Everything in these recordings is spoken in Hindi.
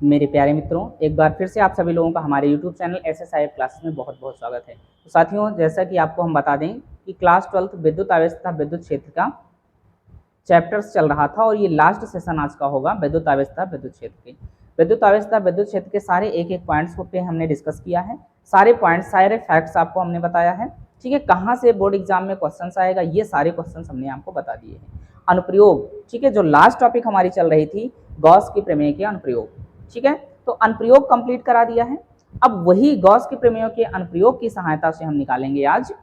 मेरे प्यारे मित्रों, एक बार फिर से आप सभी लोगों का हमारे YouTube चैनल SSIF क्लासेस में बहुत बहुत स्वागत है। तो साथियों, जैसा कि आपको हम बता दें कि क्लास 12 विद्युत आवेश तथा विद्युत क्षेत्र का चैप्टर्स चल रहा था और ये लास्ट सेशन आज का होगा विद्युत आवेश तथा विद्युत क्षेत्र के। विद्युत आवेश तथा विद्युत क्षेत्र के सारे एक एक पॉइंट्स पे हमने डिस्कस किया है। सारे पॉइंट्स, सारे फैक्ट्स आपको हमने बताया है। ठीक है, कहाँ से बोर्ड एग्जाम में क्वेश्चंस आएगा ये सारे क्वेश्चंस हमने आपको बता दिए हैं। अनुप्रयोग, ठीक है, जो लास्ट टॉपिक हमारी चल रही थी गॉस की प्रमेय के अनुप्रयोग, ठीक है, तो अनुप्रयोग कंप्लीट करा दिया है। अब वही गॉस के प्रमेयों के अनुप्रयोग की सहायता से हम निकालेंगे आज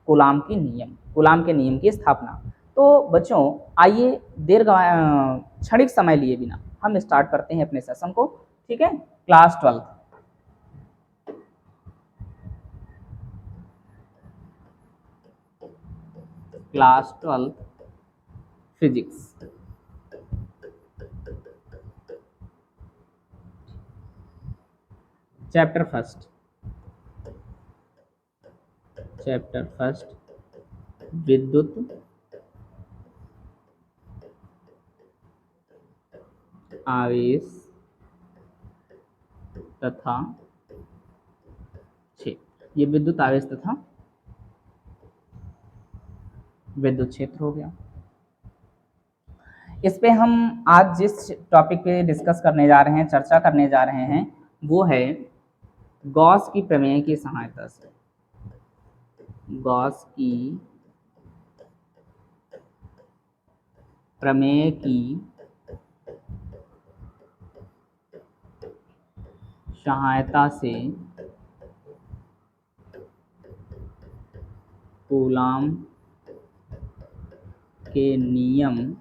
कूलाम की नियम, कूलाम के नियम की स्थापना। तो बच्चों आइए देर क्षणिक समय लिए बिना हम स्टार्ट करते हैं अपने सेशन को। ठीक है, क्लास 12 फिजिक्स। चैप्टर फर्स्ट विद्युत आवेश तथा क्षेत्र। ये विद्युत आवेश तथा विद्युत क्षेत्र हो गया। इस पे हम आज जिस टॉपिक पे डिस्कस करने जा रहे हैं, चर्चा करने जा रहे हैं, वो है गॉस की प्रमेय की सहायता से, गॉस की प्रमेय की सहायता से कूलाम के नियम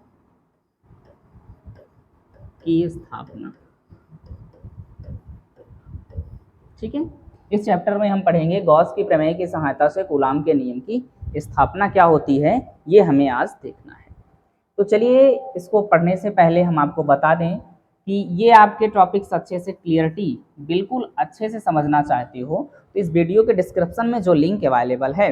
की स्थापना। ठीक है, इस चैप्टर में हम पढ़ेंगे गॉस की प्रमेय की सहायता से कूलाम के नियम की स्थापना क्या होती है, ये हमें आज देखना है। तो चलिए, इसको पढ़ने से पहले हम आपको बता दें कि ये आपके टॉपिक्स अच्छे से क्लियरिटी बिल्कुल अच्छे से समझना चाहते हो तो इस वीडियो के डिस्क्रिप्शन में जो लिंक अवेलेबल है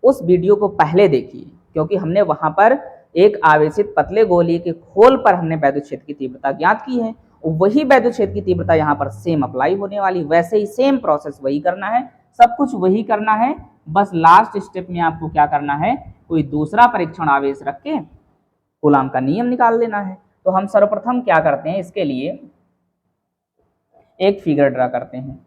उस वीडियो को पहले देखिए, क्योंकि हमने वहां पर एक आवेशित पतले गोली के खोल पर हमने वैद्युत क्षेत्र की तीव्रता ज्ञात की है। वही वैद्युत क्षेत्र की तीव्रता यहाँ पर सेम अप्लाई होने वाली, वैसे ही सेम प्रोसेस वही करना है, सब कुछ वही करना है। बस लास्ट स्टेप में आपको क्या करना है, कोई दूसरा परीक्षण आवेश रख के कूलाम का नियम निकाल लेना है। तो हम सर्वप्रथम क्या करते हैं, इसके लिए एक फिगर ड्रा करते हैं।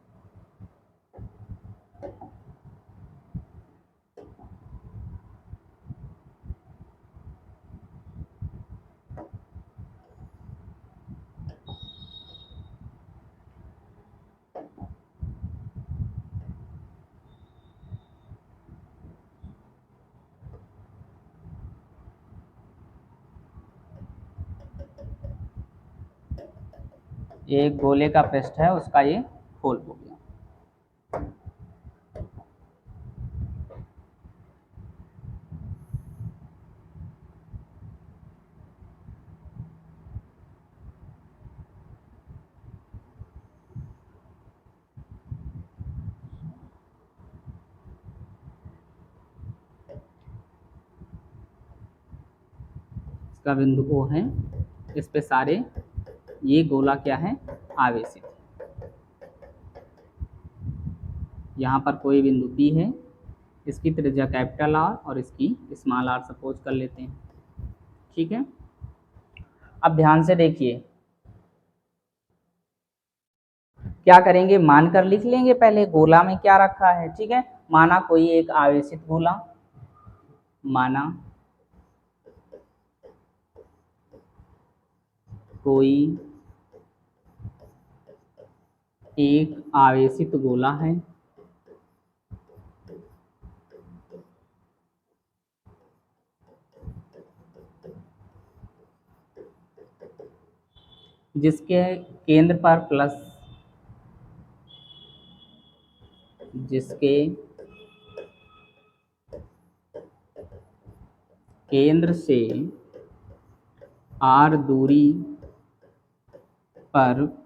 एक गोले का पृष्ठ है, उसका ये खोल हो गया। इसका बिंदु O है, इस पे सारे ये गोला क्या है, आवेशित। यहाँ पर कोई बिंदु P है, इसकी त्रिज्या कैपिटल R और इसकी स्मॉल r सपोज कर लेते हैं। ठीक है, अब ध्यान से देखिए क्या करेंगे, मानकर लिख लेंगे पहले गोला में क्या रखा है। ठीक है, माना कोई एक आवेशित गोला, माना कोई एक आवेशित गोला है जिसके केंद्र पर प्लस, जिसके केंद्र से r दूरी पर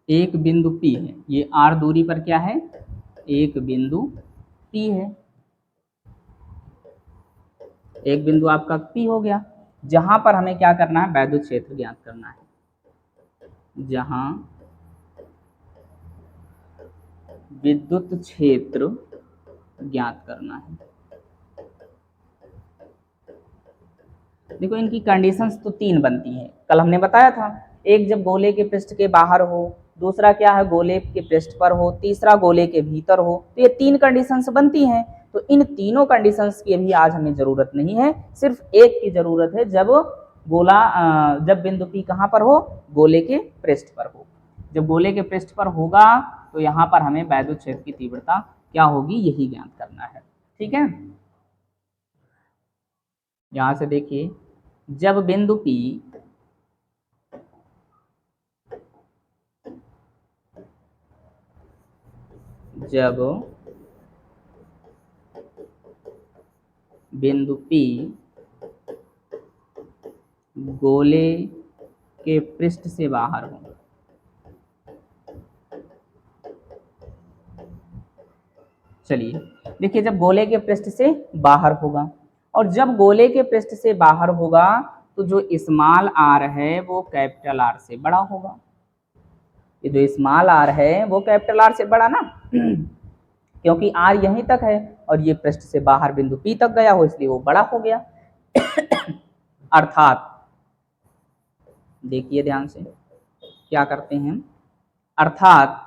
एक बिंदु P है। ये r दूरी पर क्या है, एक बिंदु P है। एक बिंदु आपका P हो गया, जहां पर हमें क्या करना है, वैद्युत क्षेत्र ज्ञात करना है। जहां विद्युत क्षेत्र ज्ञात करना है। देखो इनकी कंडीशंस तो 3 बनती हैं, कल हमने बताया था। एक जब गोले के पृष्ठ के बाहर हो, दूसरा क्या है गोले के पृष्ठ पर हो, तीसरा गोले के भीतर हो। तो ये 3 कंडीशंस बनती हैं। तो इन तीनों कंडीशंस की अभी आज हमें जरूरत नहीं है, सिर्फ एक की जरूरत है, जब बिंदु P कहाँ पर हो, गोले के पृष्ठ पर हो। जब गोले के पृष्ठ पर होगा तो यहाँ पर हमें वैद्युत क्षेत्र की तीव्रता क्या होगी यही ज्ञात करना है। ठीक है, यहां से देखिए जब बिंदु P गोले के पृष्ठ से बाहर हो, चलिए देखिए जब गोले के पृष्ठ से बाहर होगा, और जब गोले के पृष्ठ से बाहर होगा तो जो स्मॉल आर है वो कैपिटल आर से बड़ा होगा। ये जो स्मॉल आर है वो कैपिटल आर से बड़ा ना, क्योंकि आर यहीं तक है और ये पृष्ठ से बाहर बिंदु P तक गया हो, इसलिए वो बड़ा हो गया। अर्थात देखिए ध्यान से क्या करते हैं, अर्थात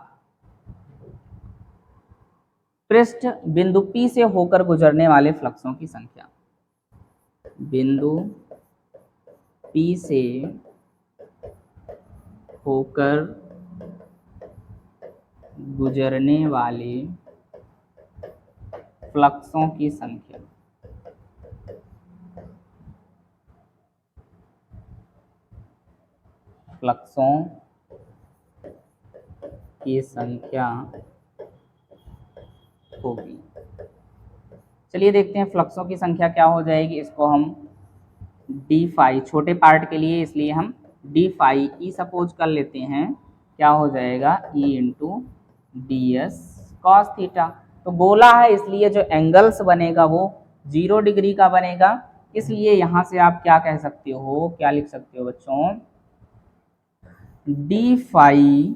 पृष्ठ बिंदु P से होकर गुजरने वाले फ्लक्सों की संख्या, बिंदु P से होकर गुजरने वाले फ्लक्सों की संख्या, फ्लक्सों की संख्या होगी। चलिए देखते हैं फ्लक्सों की संख्या क्या हो जाएगी। इसको हम डी फाई, छोटे पार्ट के लिए इसलिए हम डी फाई ई सपोज कर लेते हैं, क्या हो जाएगा ई into D S cos theta. तो गोला है इसलिए जो एंगल्स बनेगा वो 0 डिग्री का बनेगा, इसलिए यहां से आप क्या कह सकते हो, क्या लिख सकते हो बच्चों, D phi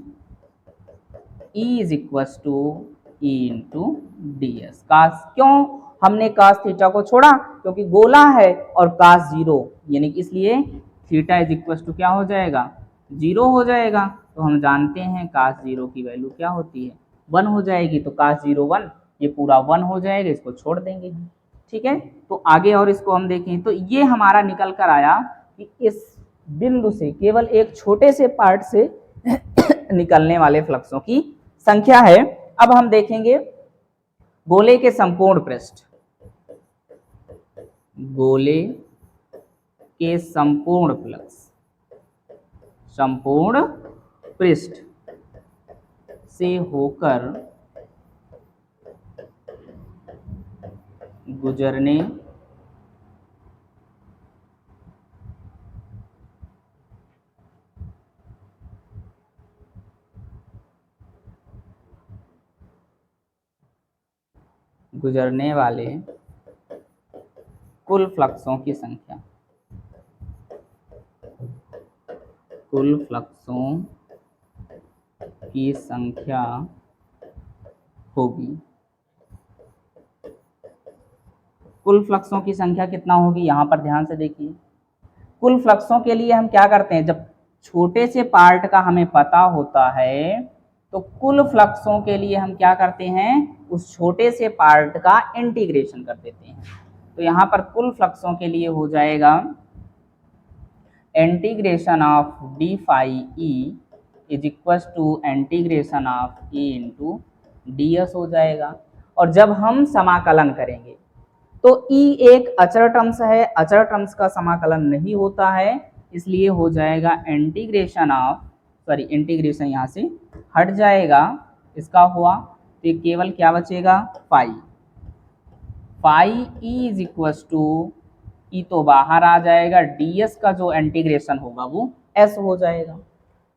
E is equal to E into D S. Cos क्यों हमने कास थीटा को छोड़ा, क्योंकि गोला है और कास 0 यानी कि इसलिए थीटा इज इक्वल टू क्या हो जाएगा 0 हो जाएगा। तो हम जानते हैं कास 0 की वैल्यू क्या होती है 1 हो जाएगी। तो कास 0 1, ये पूरा 1 हो जाएगा, इसको छोड़ देंगे हम। ठीक है, तो आगे और इसको हम देखें तो ये हमारा निकल कर आया कि इस बिंदु से केवल एक छोटे से पार्ट से निकलने वाले फ्लक्सों की संख्या है। अब हम देखेंगे गोले के संपूर्ण पृष्ठ, गोले के संपूर्ण फ्लक्स, संपूर्ण पृष्ठ से होकर गुजरने वाले कुल फ्लक्सों की संख्या, कुल फ्लक्सों की संख्या होगी। कुल फ्लक्सों की संख्या कितना होगी, यहां पर ध्यान से देखिए। कुल फ्लक्सों के लिए हम क्या करते हैं, जब छोटे से पार्ट का हमें पता होता है तो कुल फ्लक्सों के लिए हम क्या करते हैं, उस छोटे से पार्ट का इंटीग्रेशन कर देते हैं। तो यहाँ पर कुल फ्लक्सों के लिए हो जाएगा integration of D phi E is equal to integration of E into D S हो जाएगा। और जब हम समाकलन करेंगे तो ई एक अचर टर्म्स है, अचर टर्म्स का समाकलन नहीं होता है, इसलिए हो जाएगा इंटीग्रेशन ऑफ, सॉरी इंटीग्रेशन यहाँ से हट जाएगा, इसका हुआ तो ये केवल क्या बचेगा phi, phi E is equal to E तो बाहर आ जाएगा, डीएस का जो इंटीग्रेशन होगा वो एस हो जाएगा।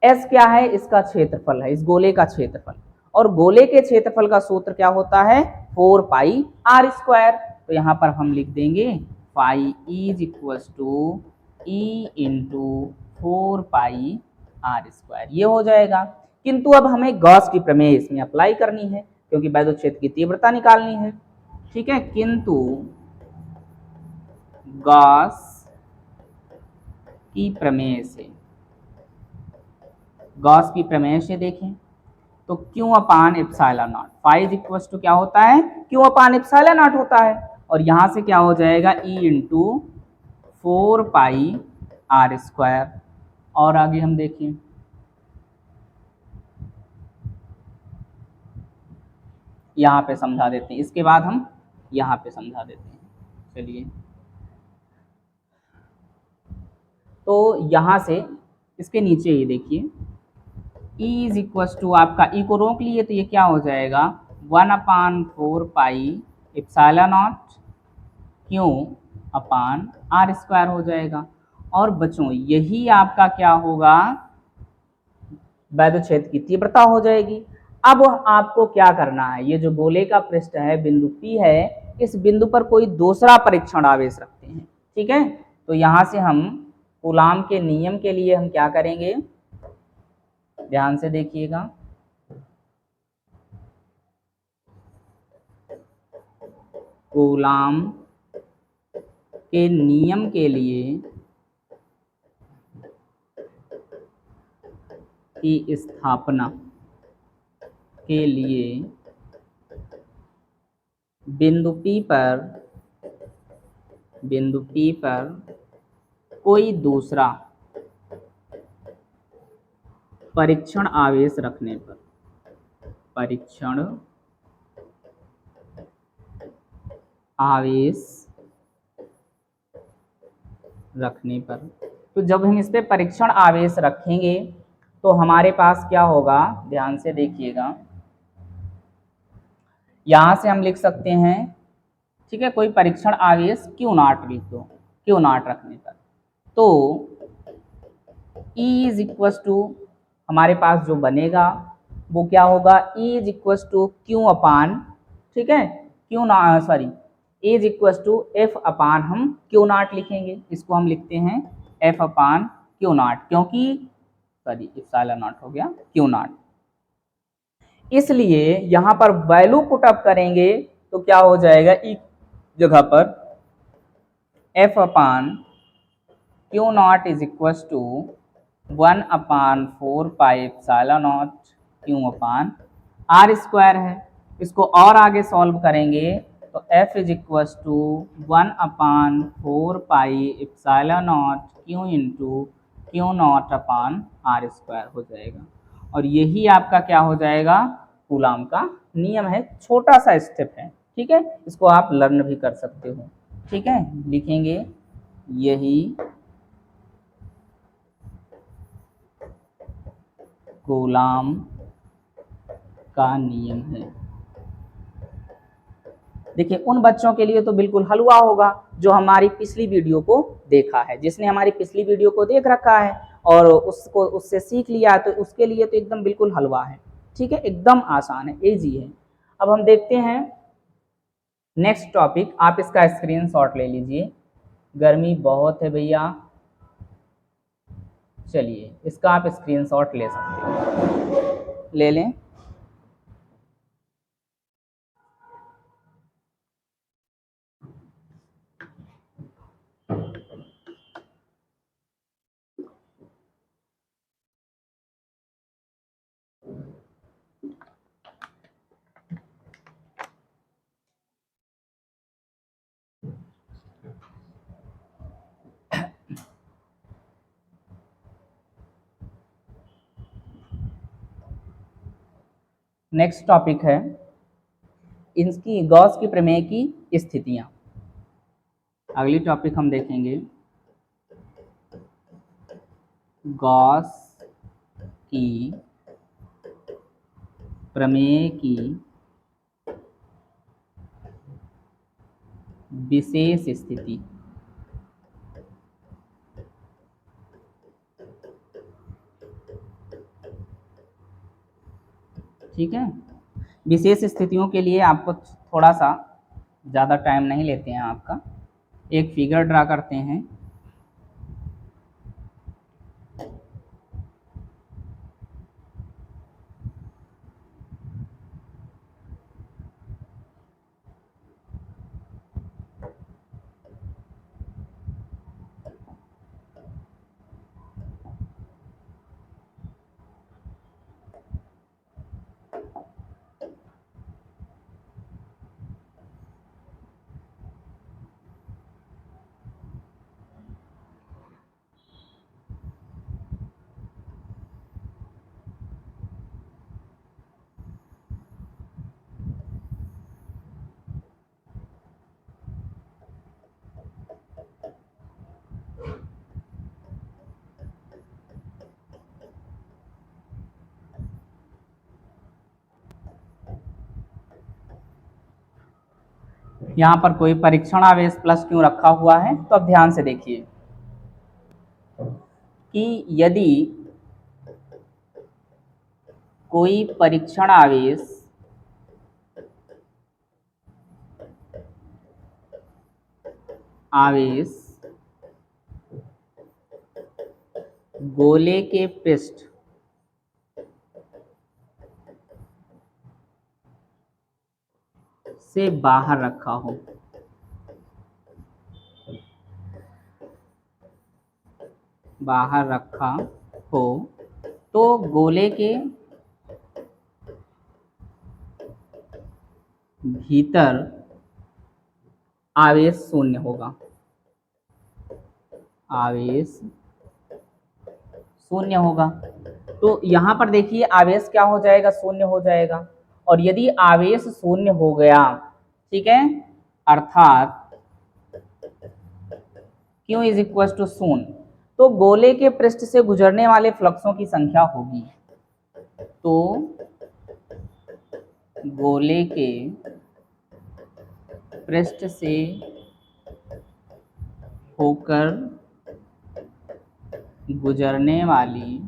एस क्या है, इसका क्षेत्रफल है, इस गोले का क्षेत्रफल, और गोले के क्षेत्रफल का सूत्र क्या होता है 4 पाई आर स्क्वायर। तो यहाँ पर हम लिख देंगे phi is equal to E into 4 pi R square, ये हो जाएगा। किंतु अब हमें गॉस की प्रमेय इसमें अप्लाई करनी है। क्योंकि वैद्युत क्षेत्र की तीव्रता निकालनी है, ठीक है। किंतु गॉस की प्रमेय से, गॉस की प्रमेय से देखें तो Q upon epsilon naught, phi equal to क्या होता है, Q अपान एप्सिलॉन नॉट होता है, और यहां से क्या हो जाएगा E इंटू 4πr²। और आगे हम देखें, यहाँ पे समझा देते हैं, इसके बाद हम यहाँ पे समझा देते हैं। चलिए, तो यहाँ से इसके नीचे ही देखिए, E इज इक्व टू, आपका E को रोक लिए तो ये क्या हो जाएगा 1/4πε0 Q अपान r² हो जाएगा। और बच्चों यही आपका क्या होगा, वैद्युत क्षेत्र की तीव्रता हो जाएगी। अब आपको क्या करना है, ये जो गोले का पृष्ठ है, बिंदु P है, इस बिंदु पर कोई दूसरा परीक्षण आवेश रखते हैं, ठीक है। तो यहां से हम कूलाम के नियम के लिए हम क्या करेंगे, ध्यान से देखिएगा, कूलाम के नियम के लिए की स्थापना के लिए बिंदु P पर कोई दूसरा परीक्षण आवेश रखने पर, परीक्षण आवेश रखने पर, तो जब हम इस पे परीक्षण आवेश रखेंगे तो हमारे पास क्या होगा, ध्यान से देखिएगा, यहां से हम लिख सकते हैं, ठीक है, कोई परीक्षण आवेश Q0 लिख दो, Q0 रखने पर, तो E इज इक्व टू हमारे पास जो बनेगा वो क्या होगा, E is equal to Q upon, ठीक है, E is equal to F upon हम Q0 लिखेंगे, इसको हम लिखते हैं F अपान Q0, क्योंकि एप्सिलॉन नॉट हो गया Q0। इसलिए यहां पर वैल्यू पुटअप करेंगे तो क्या हो जाएगा, E जगह पर F upon Q0 is equal to 1/4πε0 Q upon r² है। इसको और आगे सॉल्व करेंगे तो F is equal to 1/4πε0 Q into Q0 upon r² हो जाएगा। और यही आपका क्या हो जाएगा, कूलाम का नियम है, छोटा सा स्टेप है, ठीक है, इसको आप लर्न भी कर सकते हो, ठीक है। लिखेंगे यही कूलाम का नियम है। देखिए उन बच्चों के लिए तो बिल्कुल हलवा होगा जो हमारी पिछली वीडियो को देखा है, जिसने हमारी पिछली वीडियो को देख रखा है और उससे सीख लिया, तो उसके लिए तो एकदम बिल्कुल हलवा है, ठीक है, एकदम आसान है, इजी है। अब हम देखते हैं नेक्स्ट टॉपिक, आप इसका स्क्रीनशॉट ले लीजिए, गर्मी बहुत है भैया, चलिए इसका आप स्क्रीनशॉट ले सकते हो, ले लें। नेक्स्ट टॉपिक है इनकी गॉस की प्रमेय की स्थितियां। अगली टॉपिक हम देखेंगे गॉस की प्रमेय की विशेष स्थिति। ठीक है, विशेष स्थितियों के लिए आपको थोड़ा सा ज़्यादा टाइम नहीं लेते हैं आपका, एक फिगर ड्रा करते हैं, यहाँ पर कोई परीक्षण आवेश प्लस क्यों रखा हुआ है, तो अब ध्यान से देखिए कि यदि कोई परीक्षण आवेश गोले के पृष्ठ से बाहर रखा हो, तो गोले के भीतर आवेश शून्य होगा, तो यहाँ पर देखिए आवेश क्या हो जाएगा, शून्य हो जाएगा। और यदि आवेश शून्य हो गया, ठीक है, अर्थात Q इज इक्वल टू शून्य, तो गोले के पृष्ठ से गुजरने वाले फ्लक्सों की संख्या होगी, तो गोले के पृष्ठ से होकर गुजरने वाली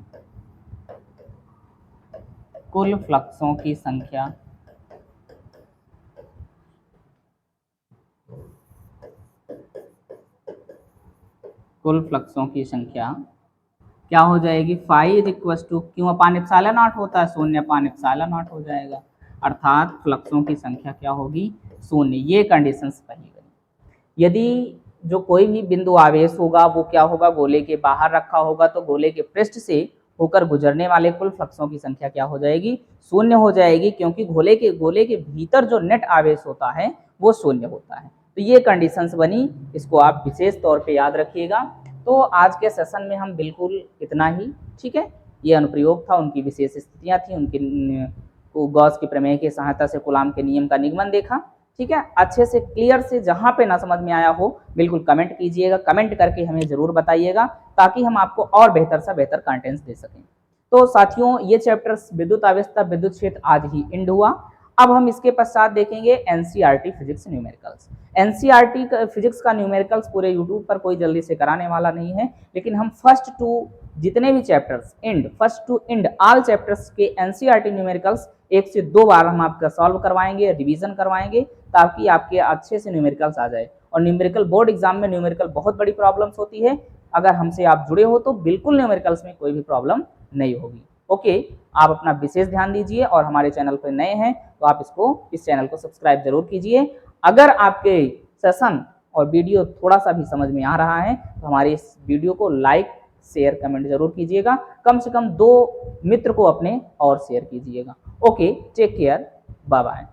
कुल फ्लक्सों की संख्या क्या हो जाएगी, फाई इज इक्वल टू क्यों अपान एप्सिलॉन नॉट होता है, शून्य अपान एप्सिलॉन नॉट हो जाएगा, अर्थात फ्लक्सों की संख्या क्या होगी, शून्य। ये कंडीशन सही गई। यदि जो कोई भी बिंदु आवेश होगा वो क्या होगा, गोले के बाहर रखा होगा, तो गोले के पृष्ठ से होकर गुजरने वाले कुल फ्लक्सों की संख्या क्या हो जाएगी, शून्य हो जाएगी, क्योंकि गोले के भीतर जो नेट आवेश होता है वो शून्य होता है। तो ये कंडीशंस बनी, इसको आप विशेष तौर पे याद रखिएगा। तो आज के सेशन में हम बिल्कुल इतना ही, ठीक है। ये अनुप्रयोग था, उनकी विशेष स्थितियां थी, उनकी गॉस की प्रमेय की सहायता से कूलाम के नियम का निगमन देखा, ठीक है। अच्छे से क्लियर से जहाँ पे ना समझ में आया हो बिल्कुल कमेंट कीजिएगा, कमेंट करके हमें जरूर बताइएगा, ताकि हम आपको और बेहतर से बेहतर कंटेंट्स दे सकें। तो साथियों, ये चैप्टर्स विद्युत आवेश तथा विद्युत क्षेत्र आज ही एंड हुआ। अब हम इसके पश्चात देखेंगे NCERT physics numericals. NCERT physics का न्यूमेरिकल्स पूरे यूट्यूब पर कोई जल्दी से कराने वाला नहीं है, लेकिन हम फर्स्ट टू जितने भी chapters first two and all chapters के एनसीईआरटी न्यूमेरिकल्स 1 से 2 बार हम आपका सॉल्व करवाएंगे, रिवीजन करवाएंगे, ताकि आपके अच्छे से न्यूमेरिकल्स आ जाए। और न्यूमेरिकल बोर्ड एग्जाम में न्यूमेरिकल बहुत बड़ी प्रॉब्लम्स होती है, अगर हमसे आप जुड़े हो तो बिल्कुल न्यूमेरिकल्स में कोई भी प्रॉब्लम नहीं होगी। ओके, आप अपना विशेष ध्यान दीजिए, और हमारे चैनल पर नए हैं तो आप इस चैनल को सब्सक्राइब जरूर कीजिए। अगर आपके सेशन और वीडियो थोड़ा सा भी समझ में आ रहा है तो हमारे इस वीडियो को लाइक शेयर कमेंट जरूर कीजिएगा, कम से कम 2 मित्र को अपने और शेयर कीजिएगा। Okay, take care, bye bye.